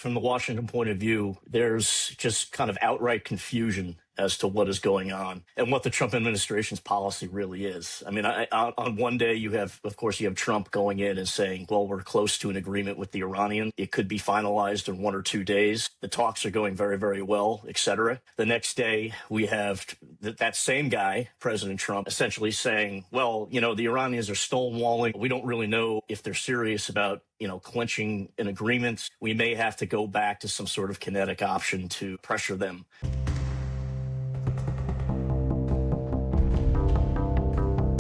From the Washington point of view, there's just kind of outright confusion as to what is going on and what the Trump administration's policy really is. I mean, on one day you have Trump going in and saying, well, we're close to an agreement with the Iranian. It could be finalized in 1 or 2 days. The talks are going very, very well, et cetera. The next day we have that same guy, President Trump, essentially saying, well, the Iranians are stonewalling. We don't really know if they're serious about clinching an agreement. We may have to go back to some sort of kinetic option to pressure them.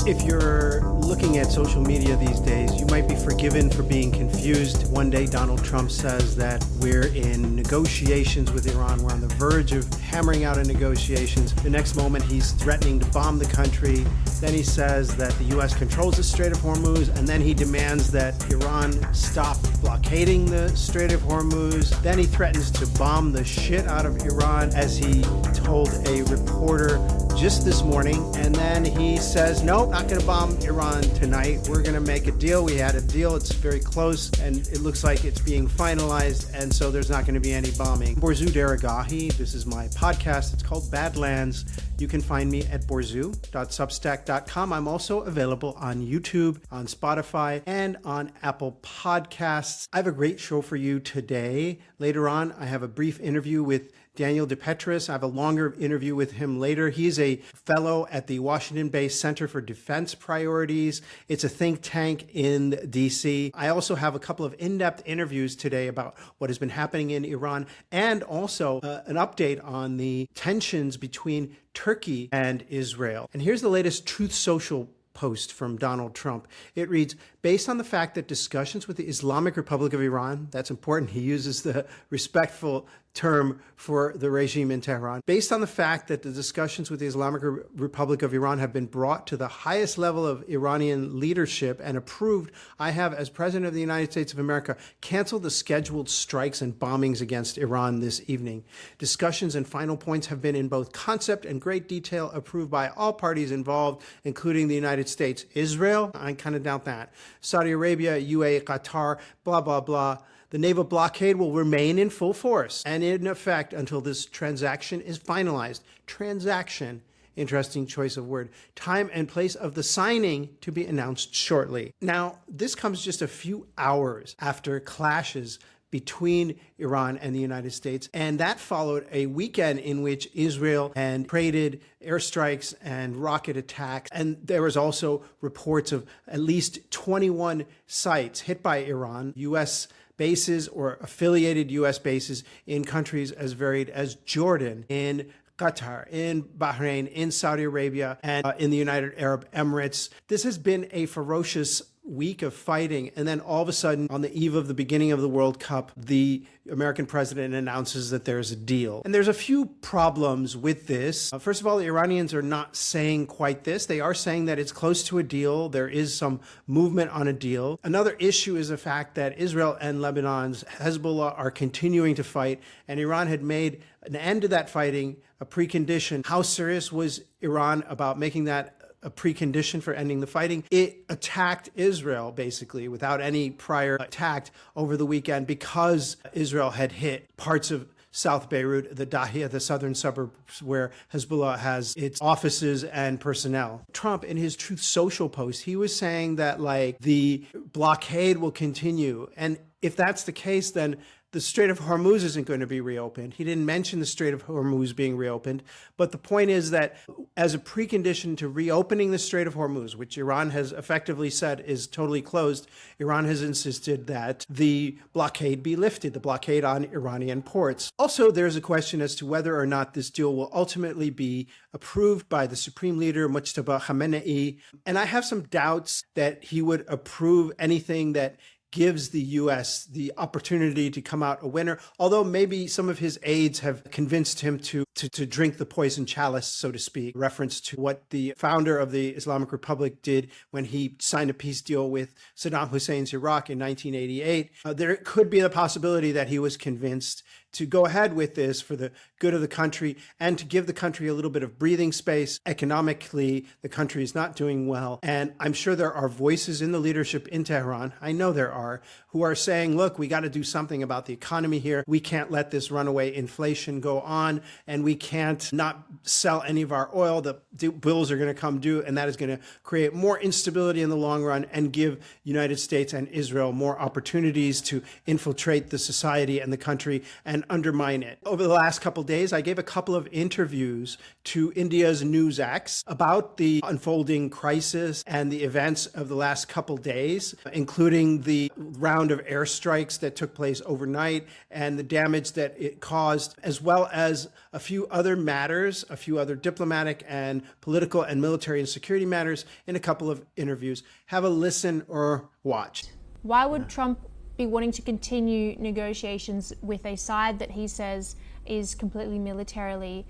If you're looking at social media these days, you might be forgiven for being confused. One day, Donald Trump says that we're in negotiations with Iran. We're on the verge of hammering out negotiations. The next moment, he's threatening to bomb the country. Then he says that the U.S. controls the Strait of Hormuz, and then he demands that Iran stop blockading the Strait of Hormuz. Then he threatens to bomb the shit out of Iran, as he told a reporter just this morning. And then he says, nope, not going to bomb Iran tonight. We're going to make a deal. We had a deal. It's very close, and it looks like it's being finalized, and so there's not going to be any bombing. Borzu Deragahi. This is my podcast. It's called Badlands. You can find me at borzu.substack.com. I'm also available on YouTube, on Spotify, and on Apple Podcasts. I have a great show for you today. Later on, I have a brief interview with Daniel DePetris. I have a longer interview with him later. He's a fellow at the Washington-based Center for Defense Priorities. It's a think tank in DC. I also have a couple of in-depth interviews today about what has been happening in Iran, and also an update on the tensions between Turkey and Israel. And here's the latest Truth Social post from Donald Trump. It reads, based on the fact that discussions with the Islamic Republic of Iran, that's important, he uses the respectful term for the regime in Tehran, based on the fact that the discussions with the Islamic Republic of Iran have been brought to the highest level of Iranian leadership and approved, I have, as President of the United States of America, canceled the scheduled strikes and bombings against Iran this evening. Discussions and final points have been in both concept and great detail approved by all parties involved, including the United States. Israel, I kind of doubt that. Saudi Arabia, UAE, Qatar, blah, blah, blah. The naval blockade will remain in full force and in effect until this transaction is finalized. Transaction, interesting choice of word. Time and place of the signing to be announced shortly. Now, this comes just a few hours after clashes between Iran and the United States, and that followed a weekend in which Israel had traded airstrikes and rocket attacks, and there was also reports of at least 21 sites hit by Iran, U.S. bases or affiliated U.S. bases in countries as varied as Jordan, in Qatar, in Bahrain, in Saudi Arabia, and in the United Arab Emirates. This has been a ferocious week of fighting, and then all of a sudden, on the eve of the beginning of the World Cup, the American president announces that there's a deal. And there's a few problems with this. First of all, the Iranians are not saying quite this. They are saying that it's close to a deal. There is some movement on a deal. Another issue is the fact that Israel and Lebanon's Hezbollah are continuing to fight, and Iran had made an end to that fighting a precondition. How serious was Iran about making that a precondition for ending the fighting? It attacked Israel, basically, without any prior attack over the weekend, because Israel had hit parts of South Beirut, the Dahia, the southern suburbs where Hezbollah has its offices and personnel. Trump, in his Truth Social post, he was saying that, the blockade will continue. And if that's the case, then the Strait of Hormuz isn't going to be reopened. He didn't mention the Strait of Hormuz being reopened. But the point is that as a precondition to reopening the Strait of Hormuz, which Iran has effectively said is totally closed, Iran has insisted that the blockade be lifted, the blockade on Iranian ports. Also, there's a question as to whether or not this deal will ultimately be approved by the Supreme Leader, Mujtaba Khamenei. And I have some doubts that he would approve anything that gives the U.S. the opportunity to come out a winner, although maybe some of his aides have convinced him to drink the poison chalice, so to speak, reference to what the founder of the Islamic Republic did when he signed a peace deal with Saddam Hussein's Iraq in 1988. There could be the possibility that he was convinced to go ahead with this for the good of the country and to give the country a little bit of breathing space. Economically, the country is not doing well. And I'm sure there are voices in the leadership in Tehran, I know there are, who are saying, look, we got to do something about the economy here. We can't let this runaway inflation go on, and we can't not sell any of our oil. The bills are going to come due, and that is going to create more instability in the long run and give United States and Israel more opportunities to infiltrate the society and the country and undermine it. Over the last couple of days, I gave a couple of interviews to India's NewsX about the unfolding crisis and the events of the last couple days, including the round of airstrikes that took place overnight and the damage that it caused, as well as a few other matters, a few other diplomatic and political and military and security matters in a couple of interviews. Have a listen or watch. Why would Trump be wanting to continue negotiations with a side that he says is completely militarily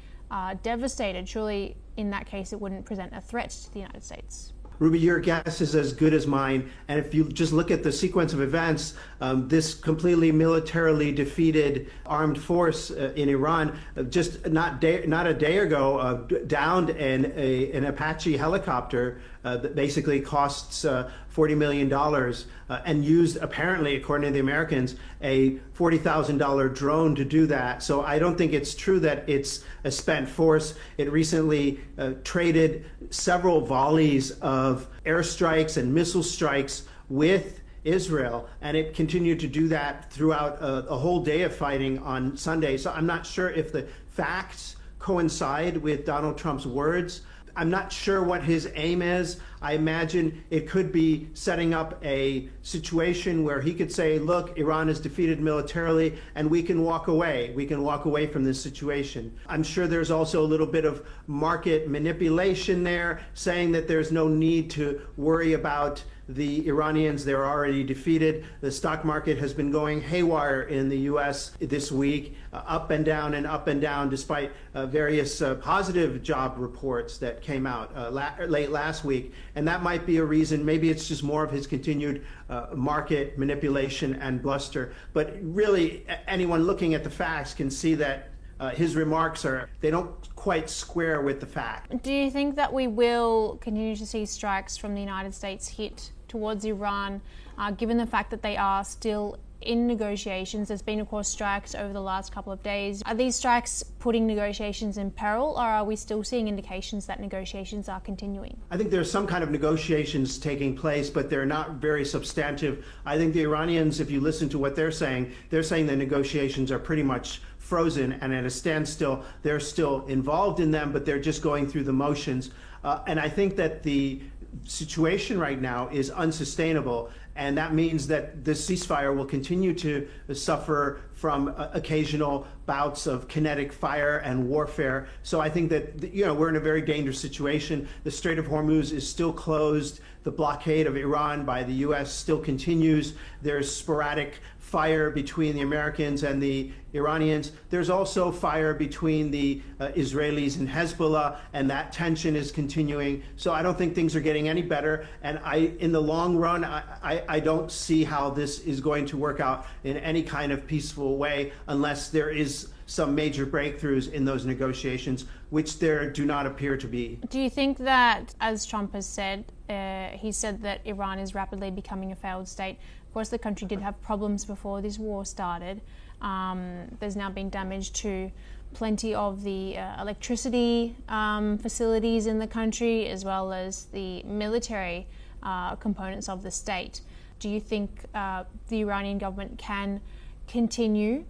devastated? Surely, in that case, it wouldn't present a threat to the United States. Ruby, your guess is as good as mine. And if you just look at the sequence of events, this completely militarily defeated armed force in Iran, just not a day ago, downed an Apache helicopter that basically costs $40 million and used, apparently, according to the Americans, a $40,000 drone to do that. So I don't think it's true that it's a spent force. It recently traded several volleys of airstrikes and missile strikes with Israel, and it continued to do that throughout a whole day of fighting on Sunday. So I'm not sure if the facts coincide with Donald Trump's words. I'm not sure what his aim is. I imagine it could be setting up a situation where he could say, look, Iran is defeated militarily and we can walk away. We can walk away from this situation. I'm sure there's also a little bit of market manipulation there, saying that there's no need to worry about the Iranians. They're already defeated. The stock market has been going haywire in the U.S. this week, up and down, despite various positive job reports that came out late last week. And that might be a reason. Maybe it's just more of his continued market manipulation and bluster. But really, anyone looking at the facts can see that his remarks they don't quite square with the fact. Do you think that we will continue to see strikes from the United States hit towards Iran, given the fact that they are still in negotiations? There's been, of course, strikes over the last couple of days. Are these strikes putting negotiations in peril, or are we still seeing indications that negotiations are continuing? I think there's some kind of negotiations taking place, but they're not very substantive. I think the Iranians, if you listen to what they're saying the negotiations are pretty much frozen and at a standstill. They're still involved in them, but they're just going through the motions. And I think that the situation right now is unsustainable, and that means that the ceasefire will continue to suffer from occasional bouts of kinetic fire and warfare. So I think that we're in a very dangerous situation. The Strait of Hormuz is still closed. The blockade of Iran by the U.S. still continues. There's sporadic fire between the Americans and the Iranians. There's also fire between the Israelis and Hezbollah, and that tension is continuing. So I don't think things are getting any better. And in the long run, I don't see how this is going to work out in any kind of peaceful way unless there is some major breakthroughs in those negotiations, which there do not appear to be. Do you think that, as Trump has said, he said that Iran is rapidly becoming a failed state? Of course, the country did have problems before this war started. There's now been damage to plenty of the electricity facilities in the country, as well as the military components of the state. Do you think the Iranian government can continue,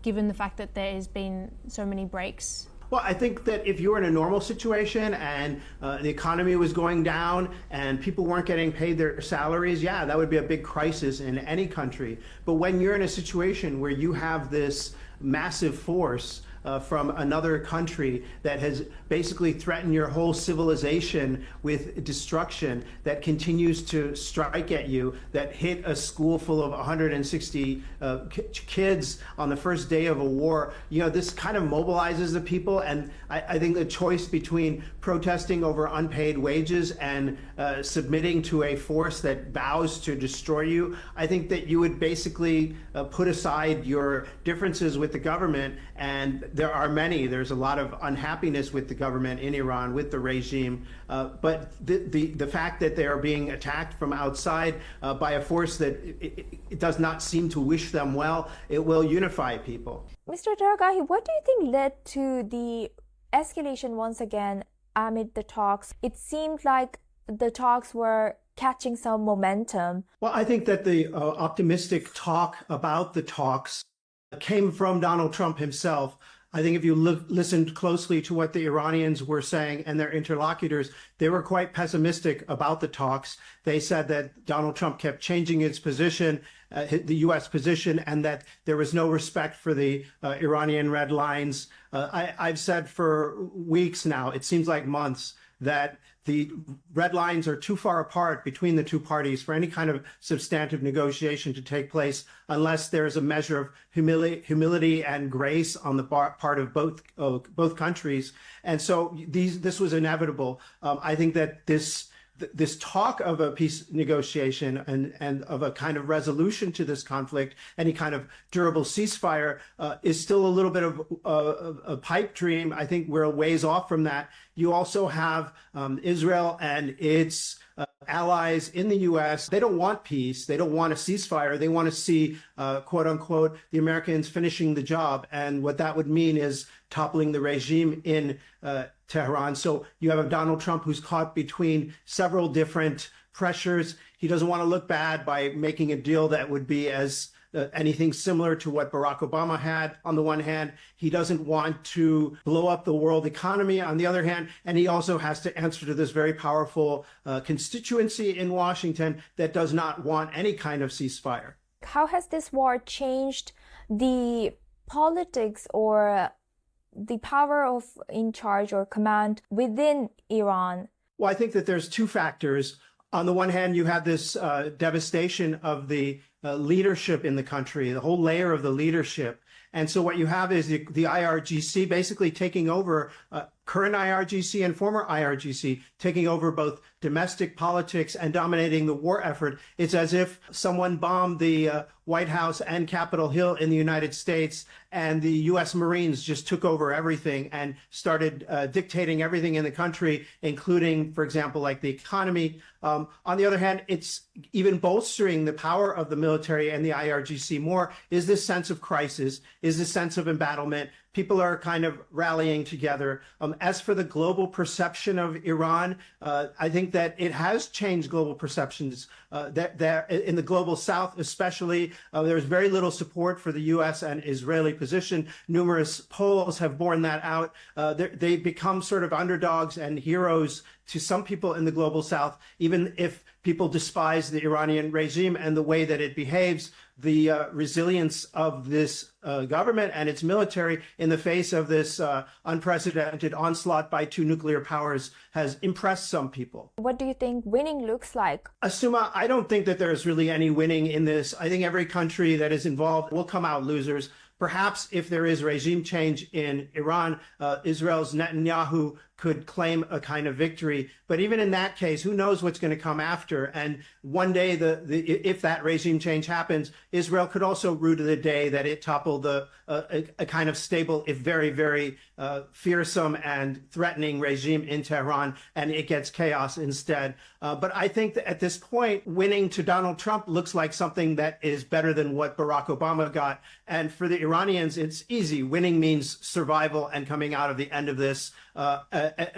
given the fact that there has been so many breaks? Well, I think that if you were in a normal situation and the economy was going down and people weren't getting paid their salaries, yeah, that would be a big crisis in any country. But when you're in a situation where you have this massive force from another country that has basically threatened your whole civilization with destruction, that continues to strike at you, that hit a school full of 160 kids on the first day of a war, this kind of mobilizes the people. And I think the choice between protesting over unpaid wages and submitting to a force that vows to destroy you, I think that you would basically put aside your differences with the government and there are many. There's a lot of unhappiness with the government in Iran, with the regime. But the fact that they are being attacked from outside by a force that it does not seem to wish them well, it will unify people. Mr. Dargahi, what do you think led to the escalation once again amid the talks? It seemed like the talks were catching some momentum. Well, I think that the optimistic talk about the talks came from Donald Trump himself. I think if you listened closely to what the Iranians were saying and their interlocutors, they were quite pessimistic about the talks. They said that Donald Trump kept changing its position, the U.S. position, and that there was no respect for the Iranian red lines. I've said for weeks now, it seems like months, that the red lines are too far apart between the two parties for any kind of substantive negotiation to take place unless there is a measure of humility and grace on the part of both countries. And so this was inevitable. I think that this talk of a peace negotiation and of a kind of resolution to this conflict, any kind of durable ceasefire, is still a little bit of a pipe dream. I think we're a ways off from that. You also have Israel and its allies in the U.S. They don't want peace. They don't want a ceasefire. They want to see, quote unquote, the Americans finishing the job. And what that would mean is toppling the regime in Tehran. So you have a Donald Trump who's caught between several different pressures. He doesn't want to look bad by making a deal that would be as anything similar to what Barack Obama had on the one hand. He doesn't want to blow up the world economy on the other hand. And he also has to answer to this very powerful constituency in Washington that does not want any kind of ceasefire. How has this war changed the politics or the power of in charge or command within Iran? Well, I think that there's two factors. On the one hand, you have this devastation of the leadership in the country, the whole layer of the leadership. And so what you have is the IRGC basically taking over, current IRGC and former IRGC, taking over both domestic politics and dominating the war effort. It's as if someone bombed the White House and Capitol Hill in the United States, and the U.S. Marines just took over everything and started dictating everything in the country, including, for example, like the economy. On the other hand, it's even bolstering the power of the military and the IRGC more, is this sense of crisis, is this sense of embattlement. People are kind of rallying together. As for the global perception of Iran, I think that it has changed global perceptions. That in the global South, especially, there's very little support for the U.S. and Israeli position. Numerous polls have borne that out. They become sort of underdogs and heroes to some people in the global South, even if people despise the Iranian regime and the way that it behaves. The resilience of this government and its military in the face of this unprecedented onslaught by two nuclear powers has impressed some people. What do you think winning looks like? Asuma, I don't think that there's really any winning in this. I think every country that is involved will come out losers. Perhaps if there is regime change in Iran, Israel's Netanyahu could claim a kind of victory. But even in that case, who knows what's going to come after? And one day, if that regime change happens, Israel could also rue to the day that it toppled a kind of stable, if very, very fearsome and threatening regime in Tehran, and it gets chaos instead. But I think that at this point, winning to Donald Trump looks like something that is better than what Barack Obama got. And for the Iranians, it's easy. Winning means survival and coming out of the end of this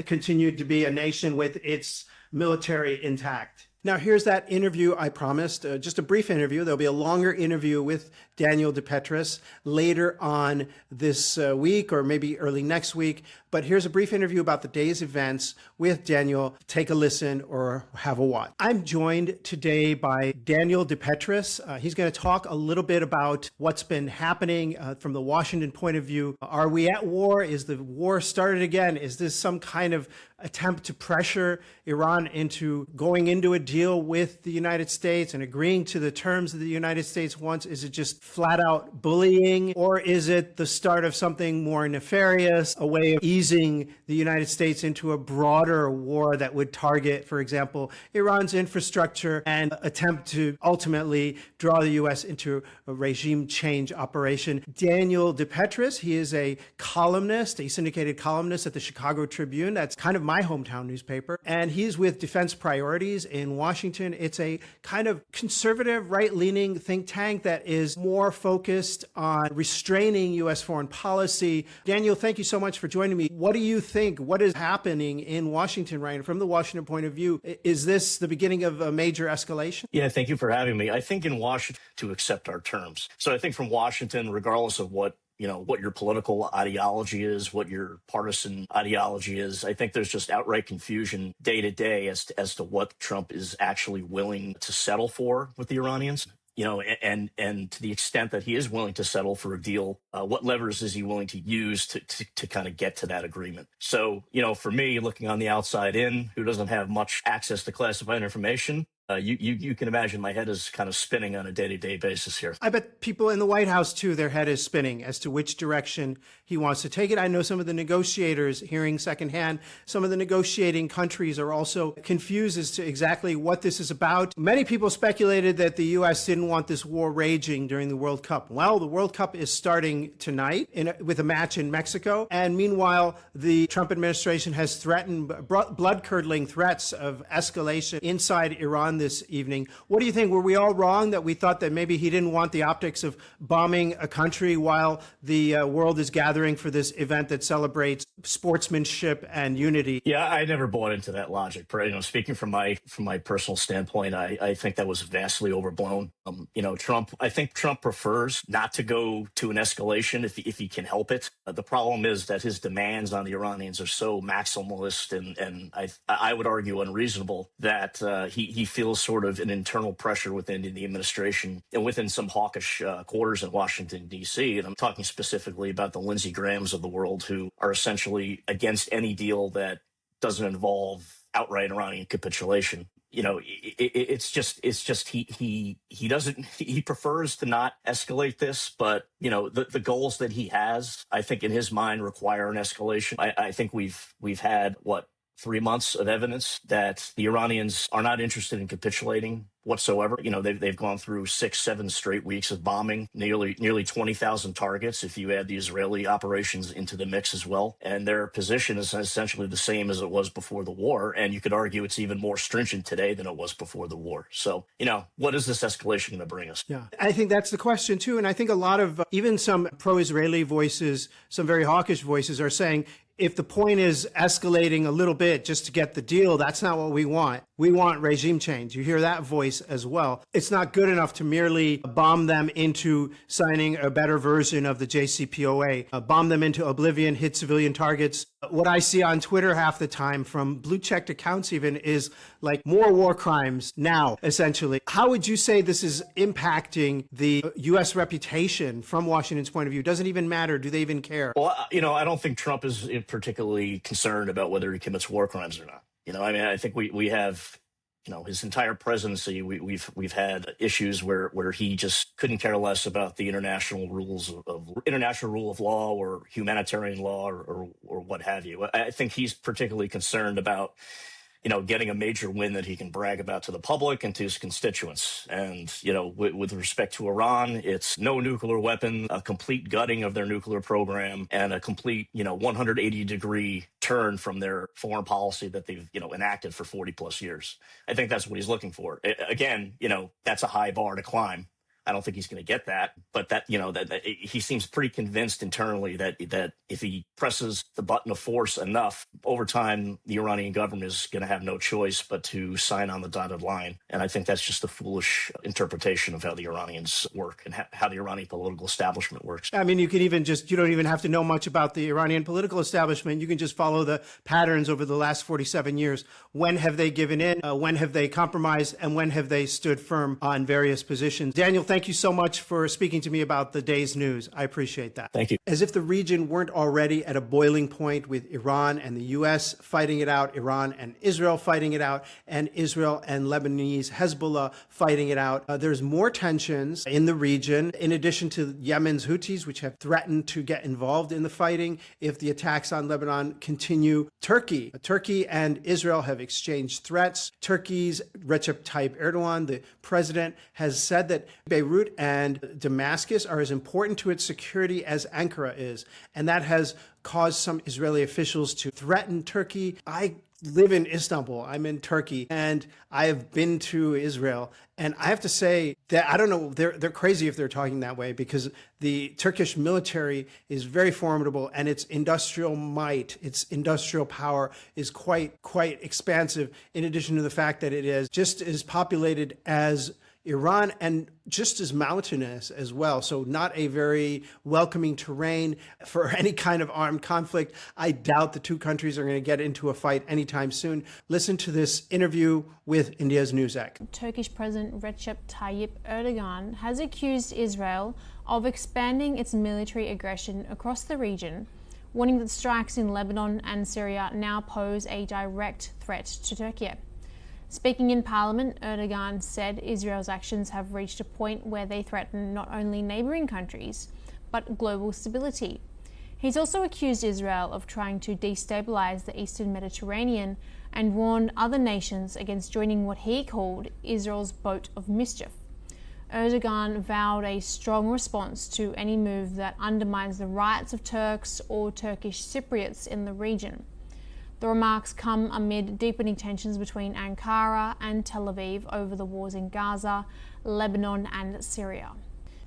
continued to be a nation with its military intact. Now, here's that interview I promised, just a brief interview. There'll be a longer interview with Daniel DePetris later on this week or maybe early next week. But here's a brief interview about the day's events with Daniel. Take a listen or have a watch. I'm joined today by Daniel DePetris. He's going to talk a little bit about what's been happening from the Washington point of view. Are we at war? Is the war started again? Is this some kind of attempt to pressure Iran into going into a deal deal with the United States and agreeing to the terms that the United States wants? Is it just flat out bullying, or is it the start of something more nefarious, a way of easing the United States into a broader war that would target, for example, Iran's infrastructure and attempt to ultimately draw the U.S. into a regime change operation? Daniel DePetris, he is a columnist, a syndicated columnist at the Chicago Tribune. That's kind of my hometown newspaper. And he's with Defense Priorities in Washington. It's a kind of conservative, right-leaning think tank that is more focused on restraining U.S. foreign policy. Daniel, thank you so much for joining me. What do you think? What is happening in Washington right now? From the Washington point of view, is this the beginning of a major escalation? Yeah, thank you for having me. I think in Washington to accept our terms. So I think from Washington, regardless of what your political ideology is, what your partisan ideology is, I think there's just outright confusion day to day as to what Trump is actually willing to settle for with the Iranians. And to the extent that he is willing to settle for a deal, what levers is he willing to use to kind of get to that agreement? So, for me, looking on the outside in, who doesn't have much access to classified information, you can imagine my head is kind of spinning on a day-to-day basis here. I bet people in the White House, too, their head is spinning as to which direction he wants to take it. I know some of the negotiators, hearing secondhand, some of the negotiating countries are also confused as to exactly what this is about. Many people speculated that the U.S. didn't want this war raging during the World Cup. Well, the World Cup is starting tonight with a match in Mexico. And meanwhile, the Trump administration has threatened blood-curdling threats of escalation inside Iran this evening. What do you think? Were we all wrong that we thought that maybe he didn't want the optics of bombing a country while the world is gathering for this event that celebrates sportsmanship and unity? Yeah, I never bought into that logic. Speaking from my personal standpoint, I think that was vastly overblown. I think Trump prefers not to go to an escalation if he can help it. The problem is that his demands on the Iranians are so maximalist and I would argue unreasonable that he feels sort of an internal pressure within the administration and within some hawkish quarters in Washington, D.C. And I'm talking specifically about the Lindsey Grahams of the world, who are essentially against any deal that doesn't involve outright Iranian capitulation. It's just he prefers to not escalate this, but the goals that he has, I think in his mind, require an escalation. I think we've had 3 months of evidence that the Iranians are not interested in capitulating whatsoever. They've gone through 6-7 straight weeks of bombing, nearly 20,000 targets if you add the Israeli operations into the mix as well. And their position is essentially the same as it was before the war. And you could argue it's even more stringent today than it was before the war. So, what is this escalation going to bring us? Yeah, I think that's the question, too. And I think a lot of even some pro-Israeli voices, some very hawkish voices are saying, if the point is escalating a little bit just to get the deal, that's not what we want. We want regime change. You hear that voice as well. It's not good enough to merely bomb them into signing a better version of the JCPOA, bomb them into oblivion, hit civilian targets. What I see on Twitter half the time from blue-checked accounts even is like more war crimes now, essentially. How would you say this is impacting the U.S. reputation from Washington's point of view? Does it even matter? Do they even care? Well, I don't think Trump is particularly concerned about whether he commits war crimes or not. I think we have, his entire presidency, we've had issues where he just couldn't care less about the international rules of international rule of law or humanitarian law or what have you. I think he's particularly concerned about getting a major win that he can brag about to the public and to his constituents. And, with respect to Iran, it's no nuclear weapon, a complete gutting of their nuclear program, and a complete, 180-degree turn from their foreign policy that they've, enacted for 40 plus years. I think that's what he's looking for. Again, that's a high bar to climb. I don't think he's going to get that, but that he seems pretty convinced internally that if he presses the button of force enough, over time the Iranian government is going to have no choice but to sign on the dotted line. And I think that's just a foolish interpretation of how the Iranians work and how the Iranian political establishment works. I mean, you don't even have to know much about the Iranian political establishment. You can just follow the patterns over the last 47 years. When have they given in? When have they compromised? And when have they stood firm on various positions? Daniel, thank thank you so much for speaking to me about the day's news. I appreciate that. Thank you. As if the region weren't already at a boiling point with Iran and the U.S. fighting it out, Iran and Israel fighting it out, and Israel and Lebanese Hezbollah fighting it out. There's more tensions in the region, in addition to Yemen's Houthis, which have threatened to get involved in the fighting if the attacks on Lebanon continue. Turkey and Israel have exchanged threats. Turkey's Recep Tayyip Erdogan, the president, has said that Beirut and Damascus are as important to its security as Ankara is, and that has caused some Israeli officials to threaten Turkey. I live in Istanbul. I'm in Turkey, and I have been to Israel. And I have to say that I don't know, they're crazy if they're talking that way, because the Turkish military is very formidable, and its industrial might, its industrial power is quite expansive, in addition to the fact that it is just as populated as Iran and just as mountainous as well. So not a very welcoming terrain for any kind of armed conflict. I doubt the two countries are going to get into a fight anytime soon. Listen to this interview with India's NewsX. Turkish President Recep Tayyip Erdogan has accused Israel of expanding its military aggression across the region, warning that strikes in Lebanon and Syria now pose a direct threat to Turkey. Speaking in Parliament, Erdogan said Israel's actions have reached a point where they threaten not only neighbouring countries, but global stability. He's also accused Israel of trying to destabilise the Eastern Mediterranean and warned other nations against joining what he called Israel's boat of mischief. Erdogan vowed a strong response to any move that undermines the rights of Turks or Turkish Cypriots in the region. The remarks come amid deepening tensions between Ankara and Tel Aviv over the wars in Gaza, Lebanon and Syria.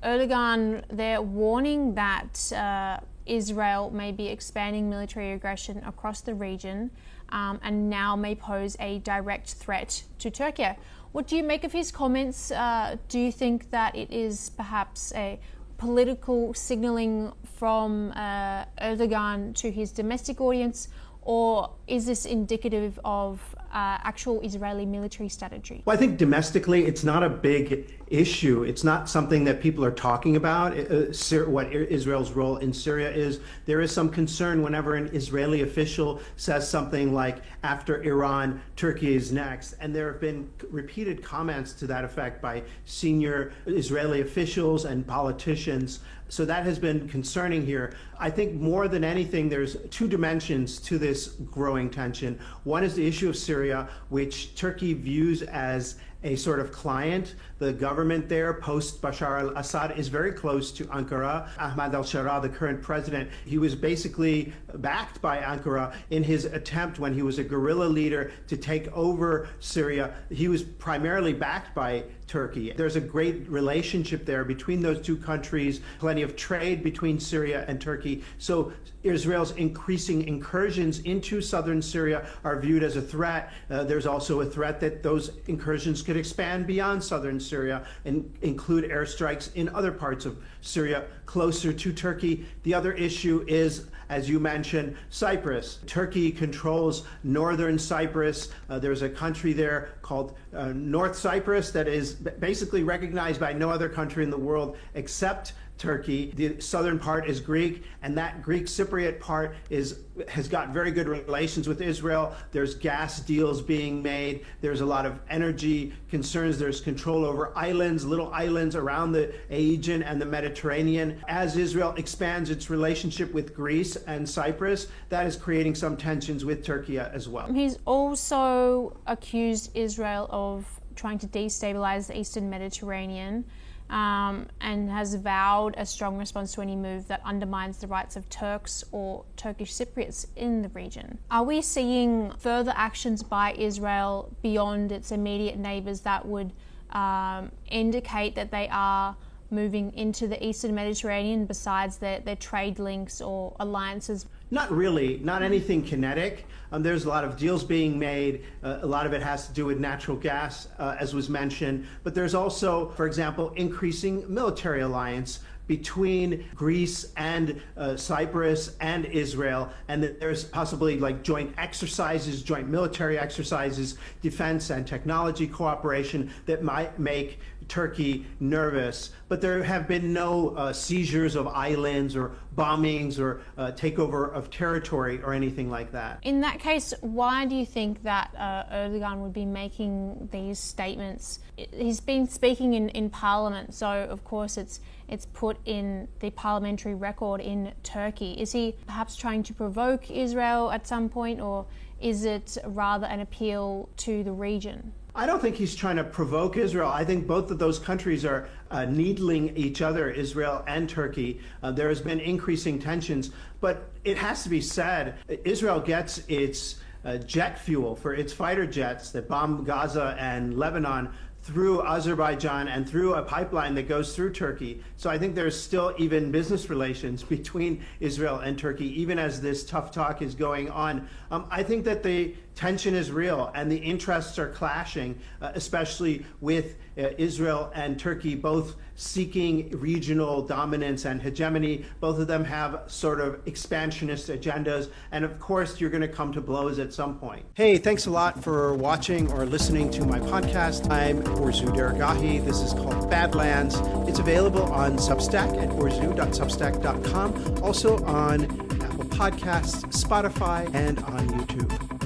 Erdogan, they're warning that Israel may be expanding military aggression across the region and now may pose a direct threat to Turkey. What do you make of his comments? Do you think that it is perhaps a political signalling from Erdogan to his domestic audience, or is this indicative of actual Israeli military strategy? Well, I think domestically it's not a big issue. It's not something that people are talking about, what Israel's role in Syria is. There is some concern whenever an Israeli official says something like, after Iran, Turkey is next. And there have been repeated comments to that effect by senior Israeli officials and politicians. So that has been concerning here. I think more than anything, there's two dimensions to this growing tension. One is the issue of Syria, which Turkey views as a sort of client. The government there, post Bashar al-Assad, is very close to Ankara. Ahmad al-Sharaa, the current president, he was basically backed by Ankara in his attempt when he was a guerrilla leader to take over Syria. He was primarily backed by Turkey. There's a great relationship there between those two countries, plenty of trade between Syria and Turkey. So Israel's increasing incursions into southern Syria are viewed as a threat. There's also a threat that those incursions could expand beyond southern Syria and include airstrikes in other parts of Syria closer to Turkey. The other issue is, as you mentioned, Cyprus. Turkey controls northern Cyprus. There's a country there called North Cyprus that is basically recognized by no other country in the world except Turkey. The southern part is Greek, and that Greek Cypriot part has got very good relations with Israel. There's gas deals being made. There's a lot of energy concerns. There's control over islands, little islands around the Aegean and the Mediterranean. As Israel expands its relationship with Greece and Cyprus, that is creating some tensions with Turkey as well. He's also accused Israel of trying to destabilize the Eastern Mediterranean. And has vowed a strong response to any move that undermines the rights of Turks or Turkish Cypriots in the region. Are we seeing further actions by Israel beyond its immediate neighbours that would indicate that they are moving into the Eastern Mediterranean besides their trade links or alliances? Not really, not anything kinetic. There's a lot of deals being made. A lot of it has to do with natural gas, as was mentioned. But there's also, for example, increasing military alliance between Greece and Cyprus and Israel, and that there's possibly like joint military exercises, defense and technology cooperation that might make Turkey nervous, but there have been no seizures of islands or bombings or takeover of territory or anything like that. In that case, why do you think that Erdogan would be making these statements? He's been speaking in Parliament, so of course it's put in the parliamentary record in Turkey. Is he perhaps trying to provoke Israel at some point, or is it rather an appeal to the region? I don't think he's trying to provoke Israel. I think both of those countries are needling each other, Israel and Turkey. There has been increasing tensions, but it has to be said, Israel gets its jet fuel for its fighter jets that bomb Gaza and Lebanon through Azerbaijan and through a pipeline that goes through Turkey. So I think there's still even business relations between Israel and Turkey, even as this tough talk is going on. I think that the tension is real and the interests are clashing, especially with Israel and Turkey both seeking regional dominance and hegemony. Both of them have sort of expansionist agendas, and of course you're going to come to blows at some point. Hey, thanks a lot for watching or listening to my podcast. I'm Orzu Dergahi. This is called Badlands. It's available on Substack at orzu.substack.com, also on Apple Podcasts, Spotify, and on YouTube.